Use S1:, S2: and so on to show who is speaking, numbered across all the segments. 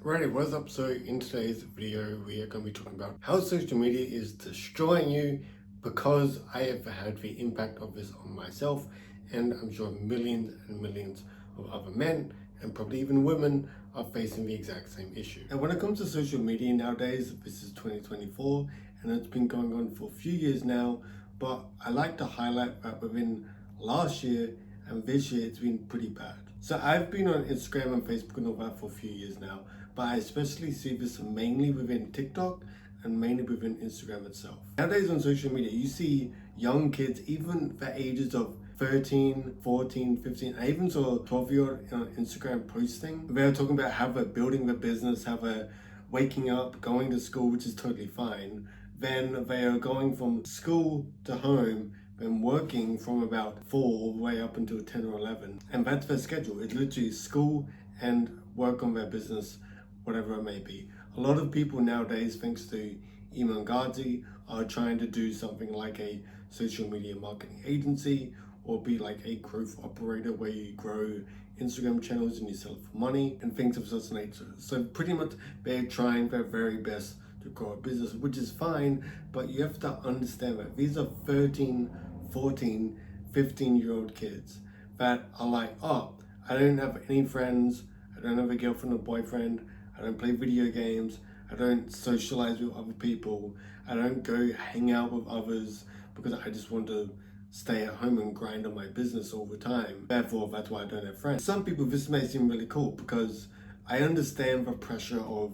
S1: Alrighty, what's up? So in today's video, we are going to be talking about how social media is destroying you because I have had the impact of this on myself, and I'm sure millions and millions of other men and probably even women are facing the exact same issue. And when it comes to social media nowadays, this is 2024 and it's been going on for a few years now, but I like to highlight that within last year and this year it's been pretty bad. So I've been on Instagram and Facebook and all that for a few years now, but I especially see this mainly within TikTok and mainly within Instagram itself. Nowadays on social media, you see young kids, even the ages of 13, 14, 15, I even saw a 12-year-old on Instagram posting. They're talking about how they're building their business, how they're waking up, going to school, which is totally fine. Then they are going from school to home, been working from about 4 all the way up until 10 or 11. And that's their schedule. It's literally school and work on their business, whatever it may be. A lot of people nowadays, thanks to Iman Ghazi, are trying to do something like a social media marketing agency or be like a growth operator where you grow Instagram channels and you sell it for money and things of such nature. So pretty much they're trying their very best to grow a business, which is fine, but you have to understand that these are 13, 14, 15-year-old kids that are like, oh, I don't have any friends, I don't have a girlfriend or boyfriend, I don't play video games, I don't socialize with other people, I don't go hang out with others because I just want to stay at home and grind on my business all the time. Therefore, that's why I don't have friends. Some people, this may seem really cool because I understand the pressure of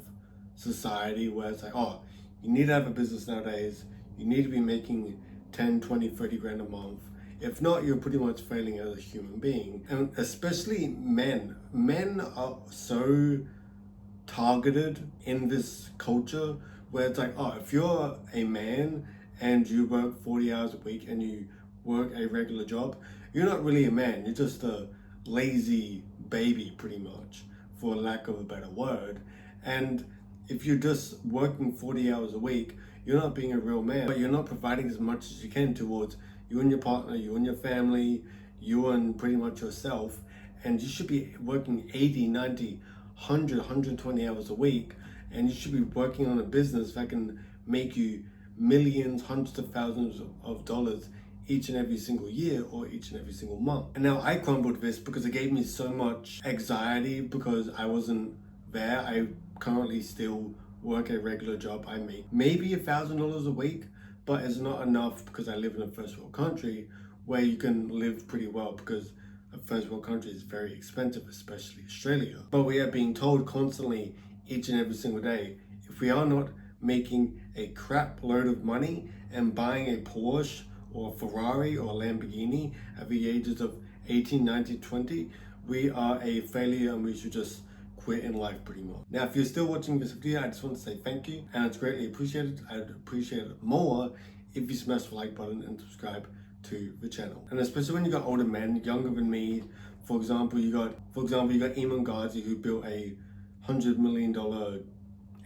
S1: society where it's like, oh, you need to have a business nowadays, you need to be making 10, 20, 30 grand a month. If not, you're pretty much failing as a human being. And especially men. Men are so targeted in this culture where it's like, oh, if you're a man and you work 40 hours a week and you work a regular job, you're not really a man. You're just a lazy baby, pretty much, for lack of a better word. And if you're just working 40 hours a week, you're not being a real man, but you're not providing as much as you can towards you and your partner, you and your family, you and pretty much yourself. And you should be working 80, 90, 100, 120 hours a week, and you should be working on a business that can make you millions, hundreds of thousands of dollars each and every single year or each and every single month. And now I crumbled this because it gave me so much anxiety because I wasn't there. I currently still work a regular job. I make maybe $1,000 a week, but it's not enough because I live in a first world country where you can live pretty well because a first world country is very expensive, especially Australia. But we are being told constantly each and every single day, if we are not making a crap load of money and buying a Porsche or a Ferrari or a Lamborghini at the ages of 18, 19, 20, we are a failure and we should just quit in life pretty much. Now, if you're still watching this video, I just want to say thank you and it's greatly appreciated. I'd appreciate it more if you smash the like button and subscribe to the channel. And especially when you got older men, younger than me, for example, you got Iman Ghazi, who built a $100 million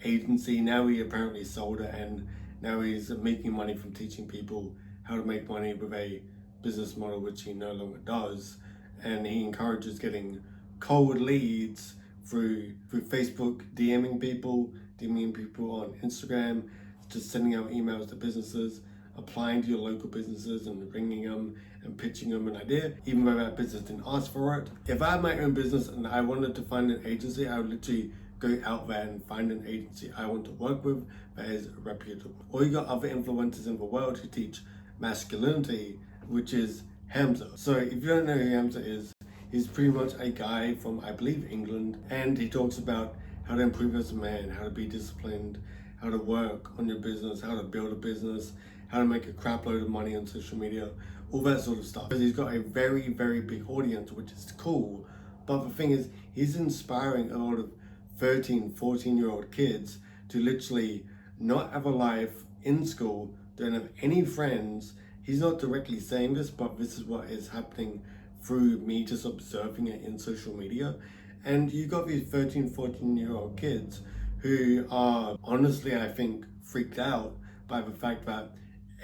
S1: agency. Now he apparently sold it and now he's making money from teaching people how to make money with a business model which he no longer does. And he encourages getting cold leads through Facebook, DMing people on Instagram, just sending out emails to businesses, applying to your local businesses and ringing them and pitching them an idea, even though that business didn't ask for it. If I had my own business and I wanted to find an agency, I would literally go out there and find an agency I want to work with that is reputable. Or you got other influencers in the world who teach masculinity, which is Hamza. So if you don't know who Hamza is, he's pretty much a guy from, I believe, England, and he talks about how to improve as a man, how to be disciplined, how to work on your business, how to build a business, how to make a crap load of money on social media, all that sort of stuff. Because he's got a very, very big audience, which is cool. But the thing is, he's inspiring a lot of 13, 14-year-old kids to literally not have a life in school, don't have any friends. He's not directly saying this, but this is what is happening through me just observing it in social media. And you got these 13, 14-year-old kids who are honestly, I think, freaked out by the fact that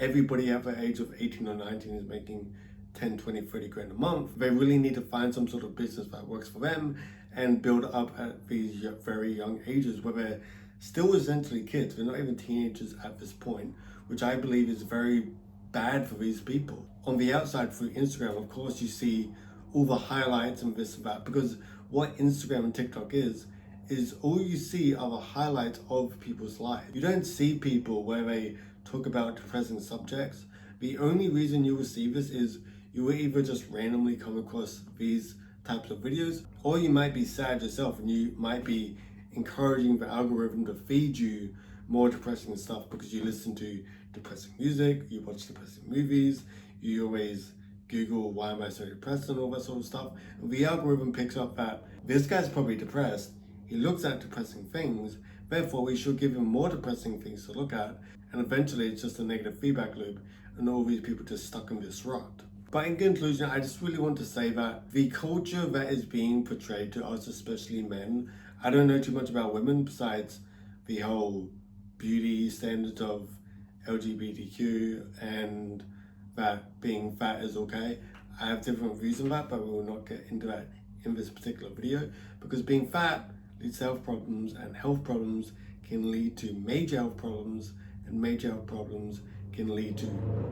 S1: everybody at the age of 18 or 19 is making 10, 20, 30 grand a month. They really need to find some sort of business that works for them and build up at these very young ages where they're still essentially kids. They're not even teenagers at this point, which I believe is very bad for these people. On the outside through Instagram, of course, you see all the highlights and this and that, because what Instagram and TikTok is all you see are the highlights of people's lives. You don't see people where they talk about depressing subjects. The only reason you will see this is you will either just randomly come across these types of videos, or you might be sad yourself and you might be encouraging the algorithm to feed you more depressing stuff because you listen to depressing music, you watch depressing movies, you always Google why am I so depressed and all that sort of stuff. And the algorithm picks up that this guy's probably depressed, he looks at depressing things, therefore we should give him more depressing things to look at, and eventually it's just a negative feedback loop and all these people just stuck in this rut. But in conclusion, I just really want to say that the culture that is being portrayed to us, especially men, I don't know too much about women besides the whole beauty standards of LGBTQ and that being fat is okay. I have different views on that, but we will not get into that in this particular video, because being fat leads to health problems, and health problems can lead to major health problems, and major health problems can lead to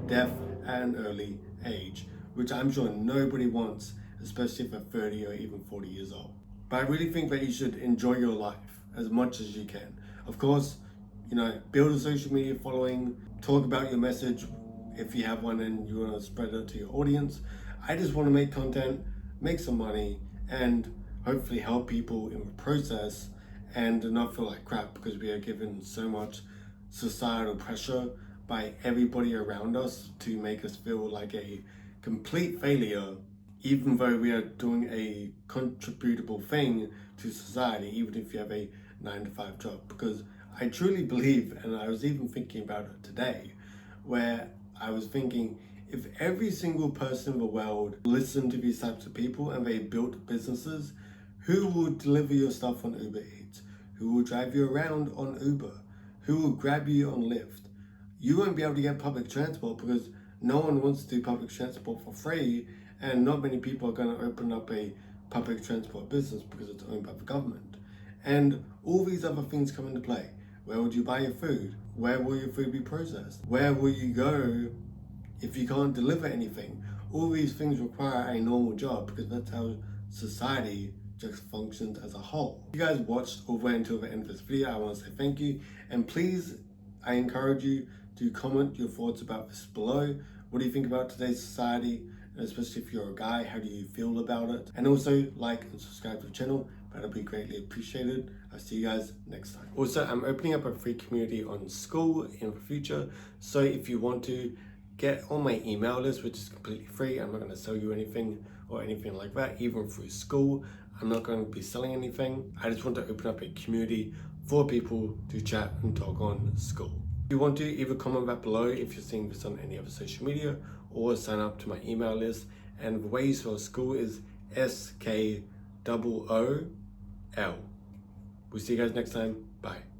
S1: death at an early age, which I'm sure nobody wants, especially if they're 30 or even 40 years old. But I really think that you should enjoy your life as much as you can. Of course, build a social media following, talk about your message if you have one and you want to spread it to your audience. I just want to make content, make some money, and hopefully help people in the process and not feel like crap because we are given so much societal pressure by everybody around us to make us feel like a complete failure, even though we are doing a contributable thing to society, even if you have a 9-to-5 job. Because I truly believe, and I was even thinking about it today, where I was thinking, if every single person in the world listened to these types of people and they built businesses, who will deliver your stuff on Uber Eats? Who will drive you around on Uber? Who will grab you on Lyft? You won't be able to get public transport because no one wants to do public transport for free, and not many people are going to open up a public transport business because it's owned by the government. And all these other things come into play. Where would you buy your food? Where will your food be processed? Where will you go if you can't deliver anything? All these things require a normal job because that's how society just functions as a whole. If you guys watched all the way until the end of this video, I want to say thank you. And please, I encourage you to comment your thoughts about this below. What do you think about today's society? And especially if you're a guy, how do you feel about it? And also like and subscribe to the channel. That'll be greatly appreciated. I'll see you guys next time. Also, I'm opening up a free community on School in the future. So if you want to get on my email list, which is completely free, I'm not going to sell you anything or anything like that, even through School. I'm not going to be selling anything. I just want to open up a community for people to chat and talk on School. If you want to, either comment that below if you're seeing this on any other social media, or sign up to my email list. And the way you spell School is SKOOL. We'll see you guys next time. Bye.